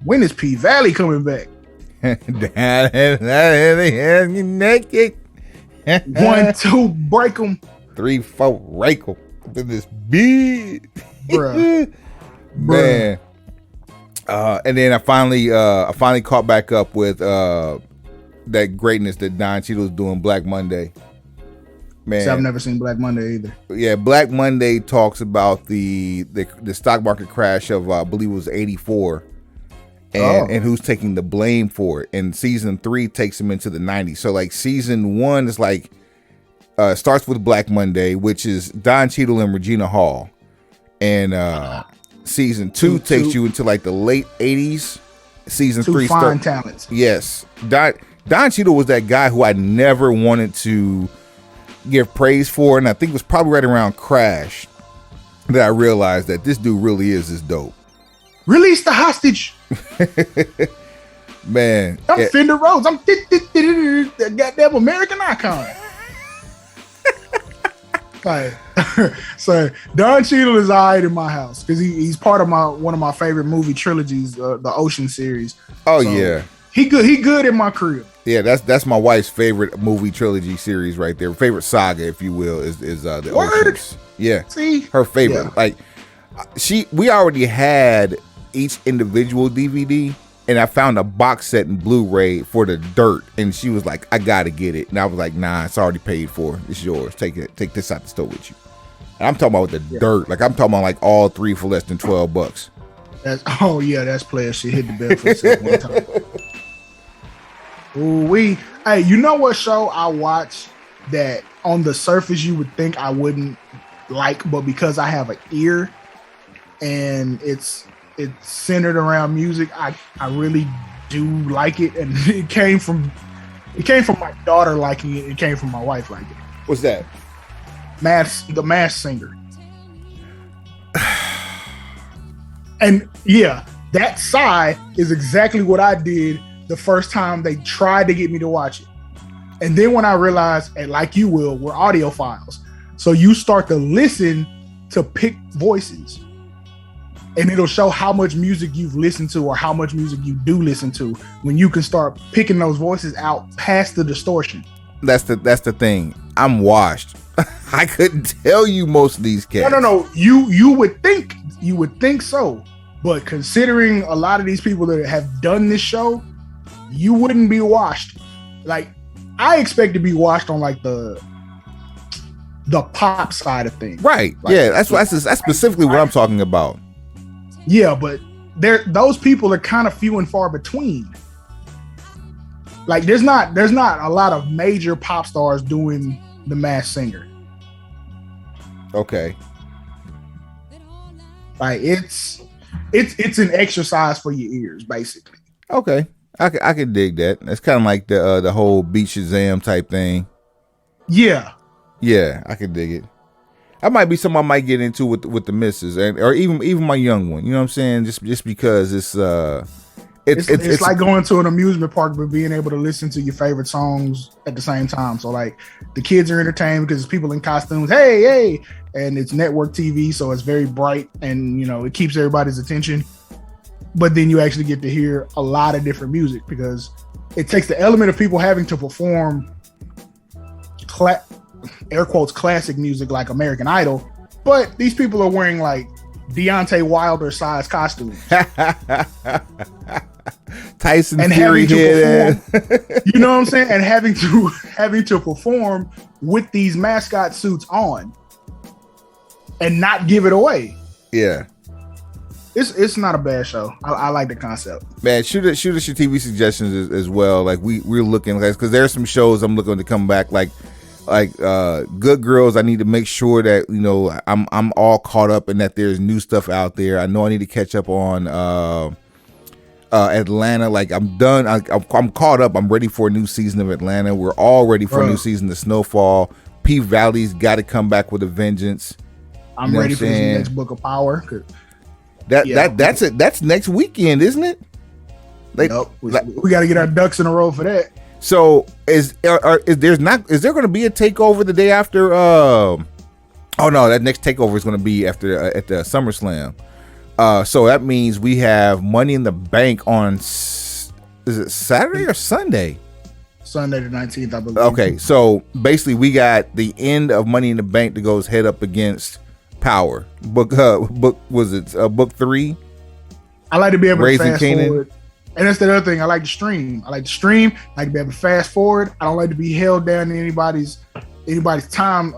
When is P Valley coming back? Naked. 1, 2, break them. 3, 4, rake them. This big, Bruh. man. And then I finally caught back up with that greatness that Don Cheadle's doing, Black Monday. Man, So I've never seen Black Monday either. Yeah, Black Monday talks about the stock market crash of I believe it was 84, and who's taking the blame for it. And season 3 takes him into the 90s. So like season 1 is like starts with Black Monday, which is Don Cheadle and Regina Hall, and season 2 takes you into like the late 80s. Season 3 fine talents. Yes, Don Cheadle was that guy who I never wanted to give praise for, and I think it was probably right around Crash that I realized that this dude really is this dope. Release the hostage. Man, I'm Fender Rhodes. I'm the goddamn American icon. Like, so Don Cheadle is alright in my house because he's part of one of my favorite movie trilogies, the Ocean series. Oh, so yeah, he good in my crib. Yeah, that's my wife's favorite movie trilogy series right there. Favorite saga, if you will, is the Oceans. Yeah, see, her favorite. Yeah. Like we already had each individual DVD, and I found a box set in Blu-ray for The Dirt, and she was like, I gotta get it. And I was like, nah, it's already paid for. It's yours. Take this out the store with you. And I'm talking about with The Dirt. Like I'm talking about like all 3 for less than $12. That's player shit. Hit the bell for a second one time. Ooh, hey, you know what show I watch that on the surface you would think I wouldn't like, but because I have an ear and it's centered around music, I really do like it, and it came from my daughter liking it. It came from my wife liking it. What's that? The Masked Singer. And yeah, that sigh is exactly what I did the first time they tried to get me to watch it. And then when I realized, and like you will, we're audiophiles. So you start to listen to pick voices. And it'll show how much music you've listened to or how much music you do listen to when you can start picking those voices out past the distortion. That's the thing. I'm washed. I couldn't tell you most of these cats. No. You would think so. But considering a lot of these people that have done this show, you wouldn't be washed. Like, I expect to be washed on like the pop side of things. Right. Like, yeah, that's specifically what I'm talking about. Yeah, but those people are kind of few and far between. Like there's not a lot of major pop stars doing The Masked Singer. Okay. Like it's an exercise for your ears, basically. Okay. I can dig that. That's kind of like the whole Beat Shazam type thing. Yeah. Yeah, I can dig it. I might be something I might get into with the missus or even my young one. You know what I'm saying? Just because it's like going to an amusement park but being able to listen to your favorite songs at the same time. So like the kids are entertained because it's people in costumes. Hey, and it's network TV, so it's very bright and it keeps everybody's attention. But then you actually get to hear a lot of different music because it takes the element of people having to perform air quotes classic music like American Idol, but these people are wearing like Deontay Wilder size costumes. Tyson and Fury head. You know what I'm saying? And having to perform with these mascot suits on and not give it away. Yeah. It's not a bad show. I like the concept. Man, shoot us your TV suggestions as well. Like we're looking, because there's some shows I'm looking to come back, like Good Girls. I need to make sure that, you know, I'm all caught up and that there's new stuff out there. I know I need to catch up on Atlanta. Like I'm done. I'm caught up. I'm ready for a new season of Atlanta. We're all ready for a new season of Snowfall. P Valley's got to come back with a vengeance. I'm ready for the next Book of Power. That's it. That's next weekend, isn't it? We got to get our ducks in a row for that. So is there going to be a takeover the day after? Oh no, that next takeover is going to be after at the SummerSlam. So that means we have Money in the Bank on, is it Saturday or Sunday? Sunday the 19th, I believe. Okay, so basically we got the end of Money in the Bank that goes head up against Power. Book 3? I like to be able to Raising fast Kanan. forward. And that's the other thing. I like to stream. I like to be able to fast forward. I don't like to be held down to anybody's time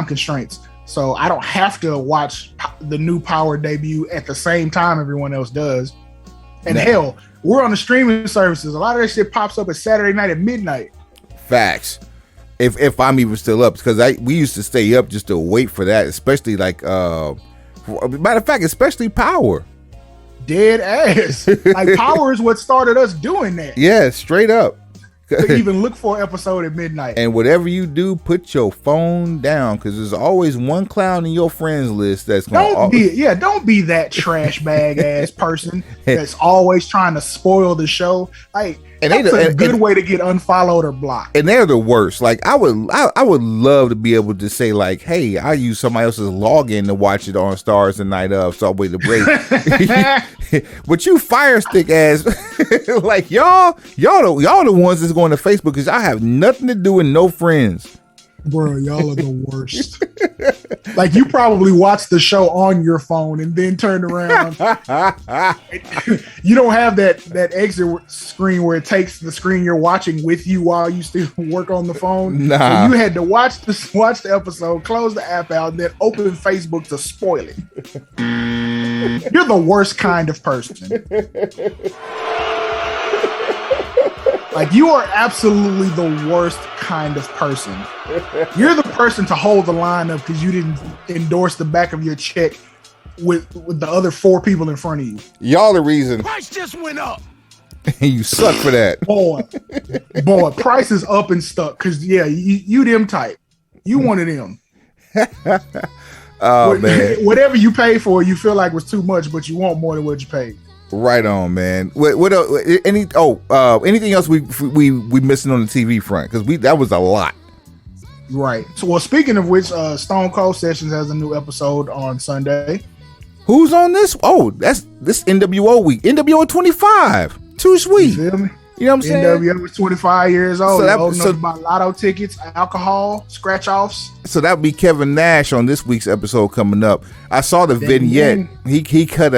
constraints. So I don't have to watch the new Power debut at the same time everyone else does. And hell, we're on the streaming services. A lot of that shit pops up at Saturday night at midnight. Facts. If I'm even still up, because we used to stay up just to wait for that, especially like matter of fact, especially Power. Dead ass. Like Power is what started us doing that. Yeah, straight up. To even look for an episode at midnight. And whatever you do, put your phone down, because there's always one clown in your friends list that's going to... Don't be that trash bag ass person that's always trying to spoil the show. Like, that's a good way to get unfollowed or blocked. And they're the worst. Like, I would love to be able to say, like, hey, I use somebody else's login to watch it on Stars the night of, so I'll wait to break. But you fire stick ass, like y'all the ones that's going to Facebook because I have nothing to do with no friends. Bro, y'all are the worst. Like, you probably watched the show on your phone and then turned around. You don't have that exit screen where it takes the screen you're watching with you while you still work on the phone. Nah. So you had to watch the episode, close the app out, and then open Facebook to spoil it. You're the worst kind of person. Like, you are absolutely the worst kind of person. You're the person to hold the line up because you didn't endorse the back of your check with the other 4 people in front of you. Y'all the reason. Price just went up. And you suck for that. Boy, price is up and stuck because, you them type. You one of them. Man. Whatever you pay for, you feel like was too much, but you want more than what you paid. Right on, man. Anything else we missing on the TV front? Because that was a lot. Right. So, well, speaking of which, Stone Cold Sessions has a new episode on Sunday. Who's on this? Oh, that's this NWO week. NWO 25. Too sweet. You feel me? You know what I'm saying? NWO was 25 years old. So about lotto tickets, alcohol, scratch offs. So that would be Kevin Nash on this week's episode coming up. I saw the vignette. He cut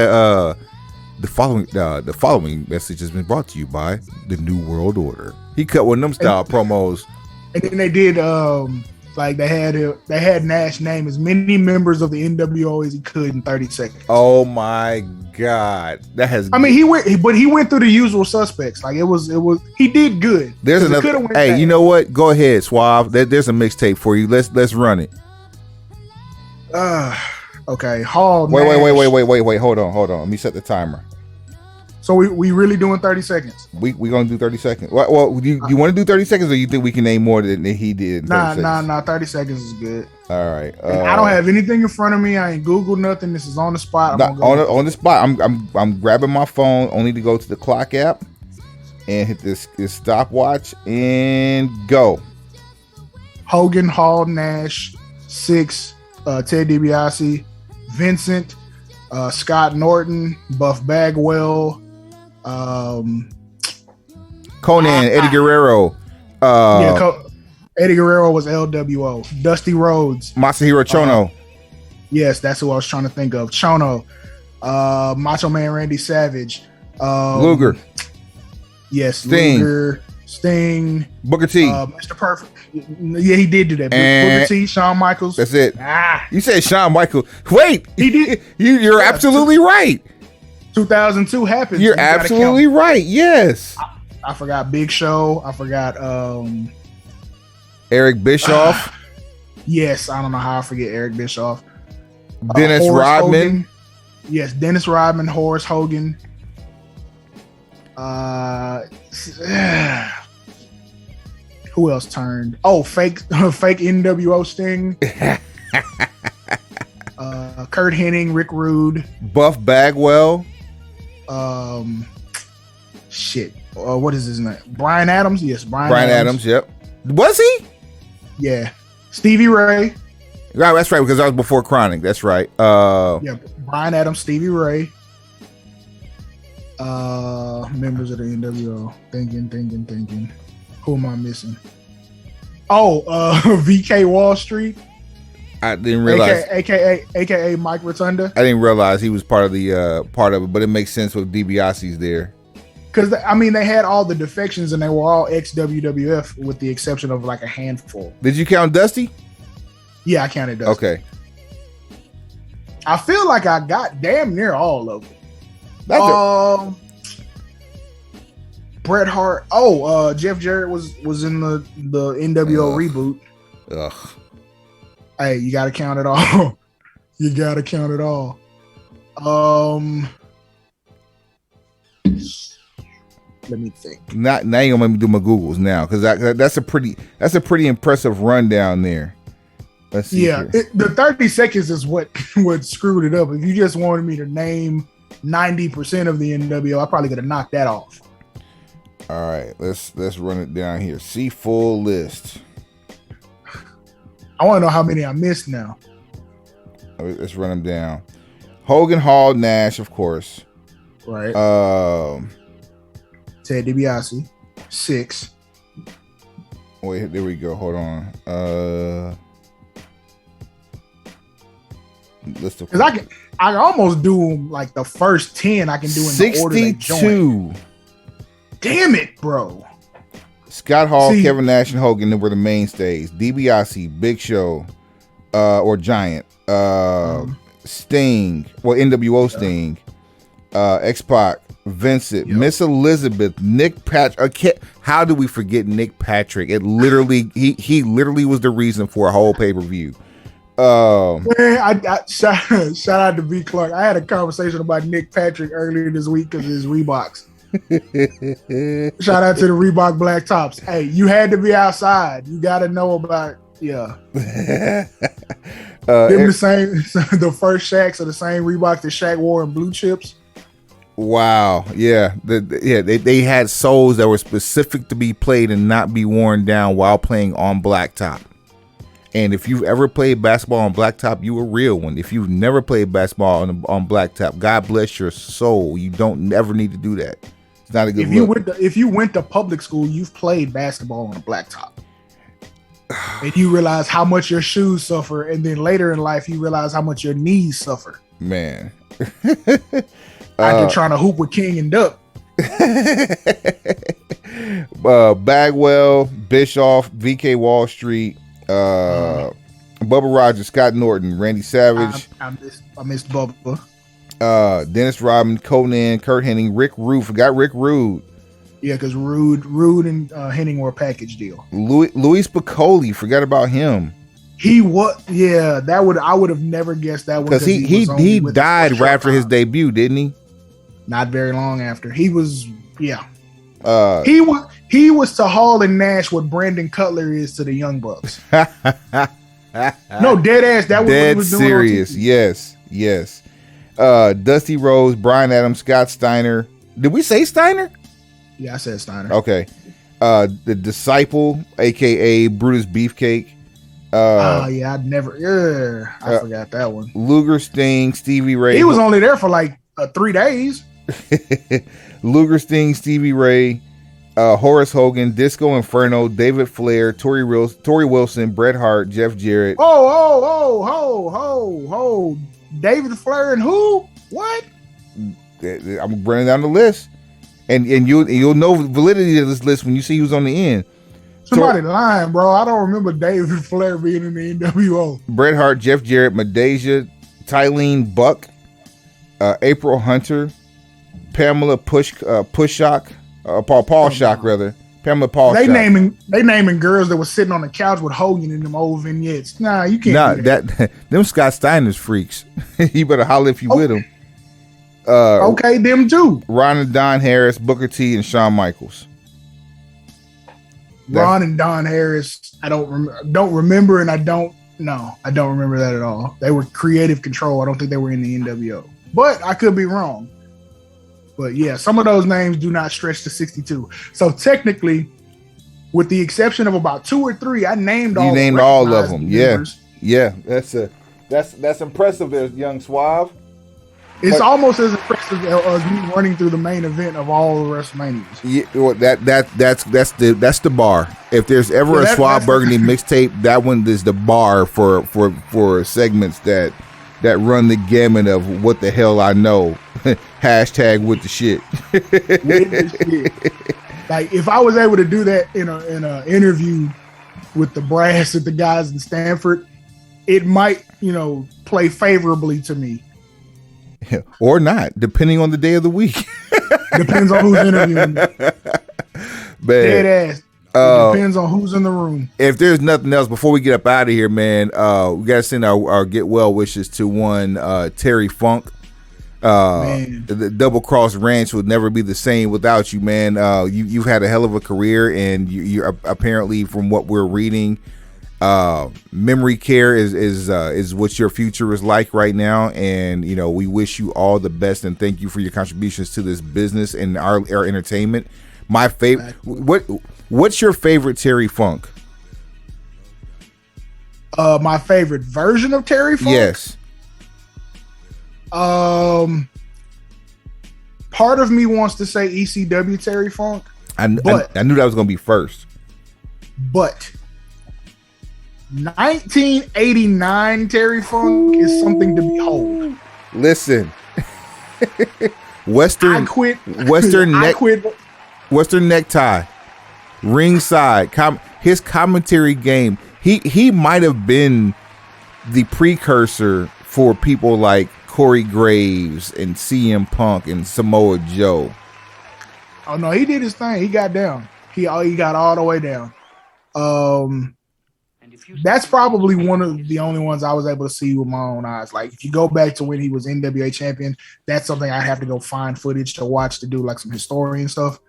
the following message has been brought to you by the New World Order. He cut one of them style promos. And then they did like they had Nash name as many members of the NWO as he could in 30 seconds. Oh my God. He went through the usual suspects. Like it was he did good. There's another. Hey, you know what? Go ahead, Suave. There's a mixtape for you. Let's run it. Okay. Hall. Wait. Hold on. Let me set the timer. So we really doing 30 seconds? We gonna do 30 seconds. Well, you want to do 30 seconds, or you think we can name more than he did? Nah. 30 seconds is good. All right. I don't have anything in front of me. I ain't Googled nothing. This is on the spot. On the spot. I'm grabbing my phone only to go to the clock app and hit this stopwatch and go. Hogan, Hall, Nash, 6, Ted DiBiase, Vincent, Scott Norton, Buff Bagwell, Conan, Eddie Guerrero. Eddie Guerrero was LWO. Dusty Rhodes, Masahiro Chono, Yes, that's who I was trying to think of. Chono, Macho Man Randy Savage, Luger. Yes, Sting. Luger, Sting, Booker T. Mr. Perfect. Yeah, he did do that. And Booker T, Shawn Michaels. That's it. Ah, You said Shawn Michaels. Wait, he did. You're absolutely right. 2002 happened. You're absolutely right. Yes. I forgot Big Show. I forgot Eric Bischoff. Yes, I don't know how I forget Eric Bischoff. Dennis Horace Rodman. Hogan. Yes, Dennis Rodman, Horace Hogan. Who else turned? Oh, fake NWO Sting. Kurt Hennig, Rick Rude. Buff Bagwell. Shit. What is his name? Brian Adams. Yes, Brian Adams. Yep. Was he? Yeah. Stevie Ray. Right, that's right, because that was before Chronic. That's right. Yeah, Brian Adams, Stevie Ray. Members of the NWO. Thinking. Who am I missing? Oh, VK Wall Street. I didn't realize. AKA Mike Rotunda. I didn't realize he was part of it, but it makes sense with DiBiase's there. Because I mean, they had all the defections and they were all ex-WWF with the exception of like a handful. Did you count Dusty? Yeah, I counted Dusty. Okay. I feel like I got damn near all of them. Bret Hart. Oh, Jeff Jarrett was in the NWO reboot. Ugh. Hey, you gotta count it all. You gotta count it all. Let me think. Now you gonna make me do my Googles now, because that's a pretty impressive rundown there. Let's see. Yeah, the 30 seconds is what screwed it up. If you just wanted me to name 90% of the NWO, I probably could have knocked that off. All right, let's run it down here. See full list. I want to know how many I missed now. Let's run them down. Hogan, Hall, Nash, of course. Right. Ted DiBiase, 6. Wait, there we go. Hold on. List of, because I almost do like the first 10 I can do in the order they joined. 62. Damn it, bro. Scott Hall, Kevin Nash, and Hogan were the mainstays. DiBiase, Big Show, or Giant, Sting, well, NWO Sting, X-Pac, Vincent, Miss Elizabeth, Nick Patrick. How do we forget Nick Patrick? It literally, he literally was the reason for a whole pay-per-view. Man, I shout out to V Clark. I had a conversation about Nick Patrick earlier this week because of his Reeboks. Shout out to the Reebok Black Tops. Hey, you had to be outside. You got to know about them the same. The first Shaqs are the same Reeboks that Shaq wore in Blue Chips. Wow. Yeah. They had soles that were specific to be played and not be worn down while playing on blacktop. And if you've ever played basketball on blacktop, you a real one. If you've never played basketball on blacktop, God bless your soul. You don't ever need to do that. It's not a good look. If you went to public school, you've played basketball on a blacktop. And you realize how much your shoes suffer. And then later in life, you realize how much your knees suffer. Man. After trying to hoop with King and Duck. Bagwell, Bischoff, VK Wall Street, Bubba Rogers, Scott Norton, Randy Savage. I missed Bubba. Dennis Rodman, Conan, Kurt Hennig, Rick Rude. Forgot Rick Rude. Yeah, because Rude and Hennig were a package deal. Luis Piccoli. Forgot about him. He was. Yeah, I would have never guessed that one because he died right after his debut, didn't he? Not very long after. He was. Yeah. He was to Hall and Nash what Brandon Cutler is to the Young Bucks. No, dead ass. That was dead what he was doing. Serious. Yes. Dusty Rhodes, Brian Adams, Scott Steiner. Did we say Steiner? Yeah, I said Steiner. Okay. The Disciple, aka Brutus Beefcake. Yeah, I forgot that one. Luger, Sting, Stevie Ray. He was only there for like 3 days. Luger, Sting, Stevie Ray, Horace Hogan, Disco Inferno, David Flair, Tori Wilson, Bret Hart, Jeff Jarrett. Oh, David Flair and who? What? I'm running down the list, and you'll know the validity of this list when you see who's on the end. Somebody lying, bro. I don't remember David Flair being in the NWO. Bret Hart, Jeff Jarrett, Madeja, Tylene Buck, April Hunter, Pamela Paul Shock rather. Pamela Paul. They naming girls that were sitting on the couch with Hogan in them old vignettes. Nah, you can't. Do that. Them Scott Steiner's freaks. You better holler if you with them. Okay, them too. Ron and Don Harris, Booker T, and Shawn Michaels. Ron and Don Harris, I don't remember, and I don't remember that at all. They were Creative Control. I don't think they were in the NWO, but I could be wrong. But yeah, some of those names do not stretch to 62. So technically, with the exception of about 2 or 3, I named all. You named all of them. Members. Yeah. That's impressive, there, young Suave. It's almost as impressive as me running through the main event of all the WrestleManias. Yeah, well, that's the bar. If there's ever a Suave Burgundy mixtape, that one is the bar for segments that run the gamut of what the hell I know. Hashtag with the shit. With the shit. Like if I was able to do that in a interview with the brass at the guys in Stanford, it might play favorably to me. Or not, depending on the day of the week. Depends on who's interviewing me. Dead ass. It depends on who's in the room. If there's nothing else, before we get up out of here, man, we got to send our get well wishes to one Terry Funk. The Double Cross Ranch would never be the same without you, man. You've had a hell of a career, and you're apparently, from what we're reading, memory care is what your future is like right now, and we wish you all the best and thank you for your contributions to this business and our entertainment. My favorite, what's your favorite Terry Funk? My favorite version of Terry Funk? Yes. Part of me wants to say ECW Terry Funk. I knew that was gonna be first, but 1989 Terry Funk is something to behold. Listen, Western necktie, ringside. His commentary game. He might have been the precursor for people like Corey Graves and CM Punk and Samoa Joe. Oh no, he did his thing. He got down. He got all the way down. That's probably one of the only ones I was able to see with my own eyes. Like if you go back to when he was NWA champion, that's something I have to go find footage to watch to do like some historian stuff.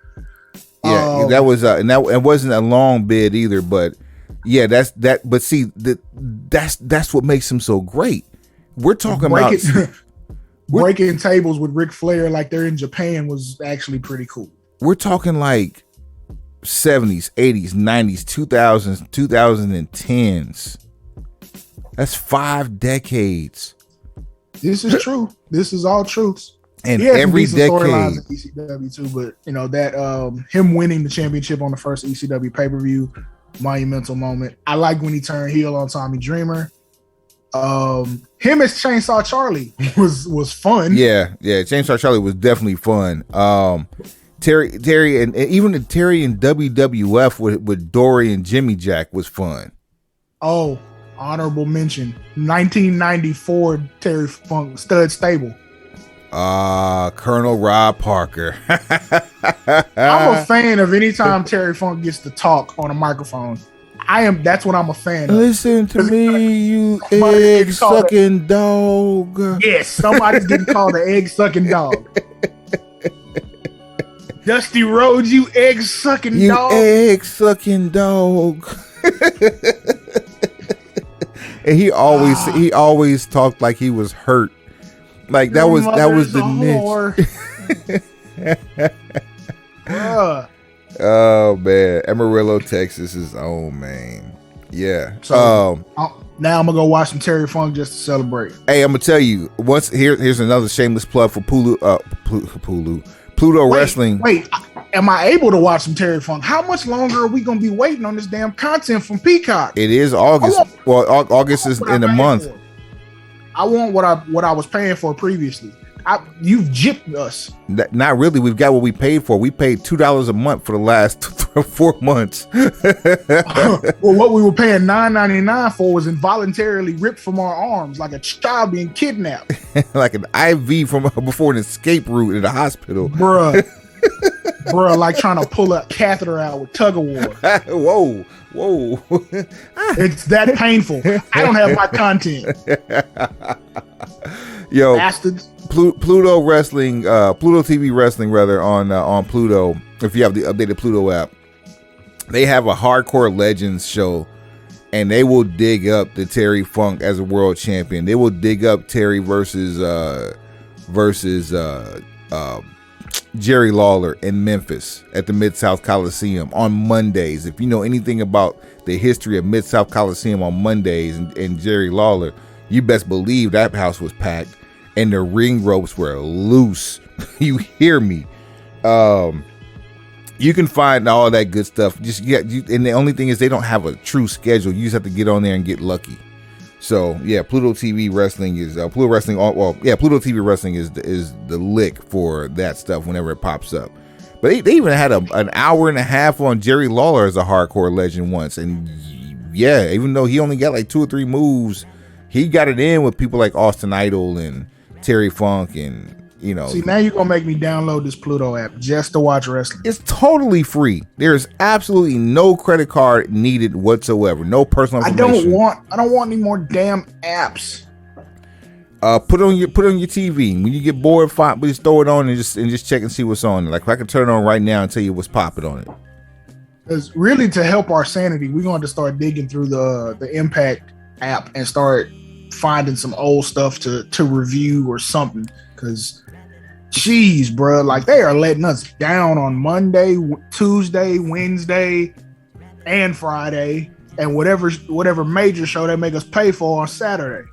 Yeah, that was and it wasn't a long bid either, but yeah, that's that. But see, that's what makes him so great. We're talking about breaking tables with Ric Flair like they're in Japan was actually pretty cool. We're talking like 70s, 80s, 90s, 2000s, 2010s. That's 5 decades. This is true. This is all truths. And every decade. Storylines in ECW too, but that him winning the championship on the first ECW pay-per-view, monumental moment. I like when he turned heel on Tommy Dreamer. Him as Chainsaw Charlie was fun. Yeah, Chainsaw Charlie was definitely fun. Terry and even the Terry and WWF with Dory and Jimmy Jack was fun. Oh, honorable mention. 1994 Terry Funk Stud Stable. Colonel Rob Parker. I'm a fan of any time Terry Funk gets to talk on a microphone. That's what I'm a fan of. Listen to me, you egg sucking dog. Yes, somebody's getting called an egg sucking dog. Dusty Rhodes, you egg sucking dog. You egg sucking dog. And he always talked like he was hurt. Like that was the niche. Oh man, Amarillo, Texas is man. Yeah. So now I'm gonna go watch some Terry Funk just to celebrate. Hey, I'm gonna tell you. Here's another shameless plug for Pluto Wrestling. Wait, am I able to watch some Terry Funk? How much longer are we gonna be waiting on this damn content from Peacock? It is August. August is in a month. I want what I was paying for previously. You've gypped us. Not really. We've got what we paid for. We paid $2 a month for the last 4 months. Well, what we were paying $9.99 for was involuntarily ripped from our arms, like a child being kidnapped, like an IV from before an escape route in the hospital, bruh. Bruh, like trying to pull a catheter out with tug of war. Whoa. It's that painful. I don't have my content. Yo, bastards. Pluto Wrestling, Pluto TV Wrestling, rather, on Pluto. If you have the updated Pluto app, they have a Hardcore Legends show, and they will dig up the Terry Funk as a world champion. They will dig up Terry versus Jerry Lawler in Memphis at the Mid-South Coliseum on Mondays. If you know anything about the history of Mid-South Coliseum on Mondays and Jerry Lawler, you best believe that house was packed and the ring ropes were loose. You hear me? You can find all that good stuff. And the only thing is they don't have a true schedule. You just have to get on there and get lucky. So yeah, Pluto TV Wrestling is Pluto Wrestling. Pluto TV Wrestling is the lick for that stuff whenever it pops up. But they even had an hour and a half on Jerry Lawler as a Hardcore Legend once, and yeah, even though he only got like 2 or 3 moves, he got it in with people like Austin Idol and Terry Funk, and you know. See, now you're gonna make me download this Pluto app just to watch wrestling. It's totally free. There's absolutely no credit card needed whatsoever. No personal information. I don't want any more damn apps. Put it on your TV. When you get bored, fine, just throw it on and just check and see what's on. Like I can turn it on right now and tell you what's popping on it. Because really, to help our sanity, we're going to start digging through the Impact app and start finding some old stuff to review or something. Because, jeez, bro, like they are letting us down on Monday, Tuesday, Wednesday, and Friday, and whatever major show they make us pay for on Saturday.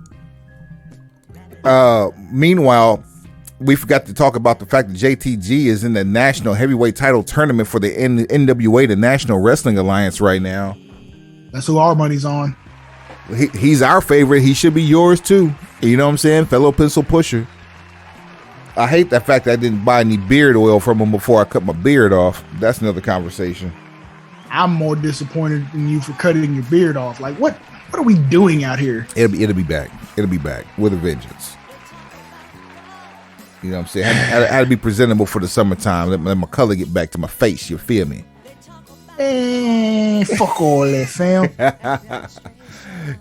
Meanwhile, we forgot to talk about the fact that JTG is in the national heavyweight title tournament for the NWA, the National Wrestling Alliance, right now. That's who our money's on. He's our favorite. He should be yours too. You know what I'm saying? Fellow pencil pusher. I hate the fact that I didn't buy any beard oil from him before I cut my beard off. That's another conversation. I'm more disappointed in you for cutting your beard off. Like, what are we doing out here? It'll be back. It'll be back with a vengeance. You know what I'm saying? I had to be presentable for the summertime. Let my color get back to my face. You feel me? Fuck all that, fam.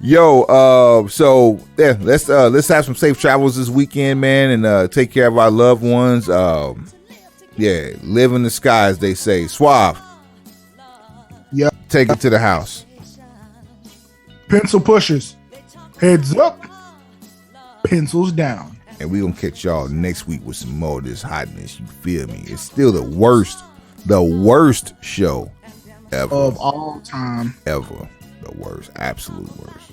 Yo, so yeah, let's have some safe travels this weekend, man, and take care of our loved ones. Yeah, live in the sky, as they say. Suave. Yep. Take it to the house. Pencil pushers. Heads up. Pencils down. And we gonna catch y'all next week with some more of this hotness. You feel me? It's still the worst show ever of all time. Ever. The worst. Absolute worst.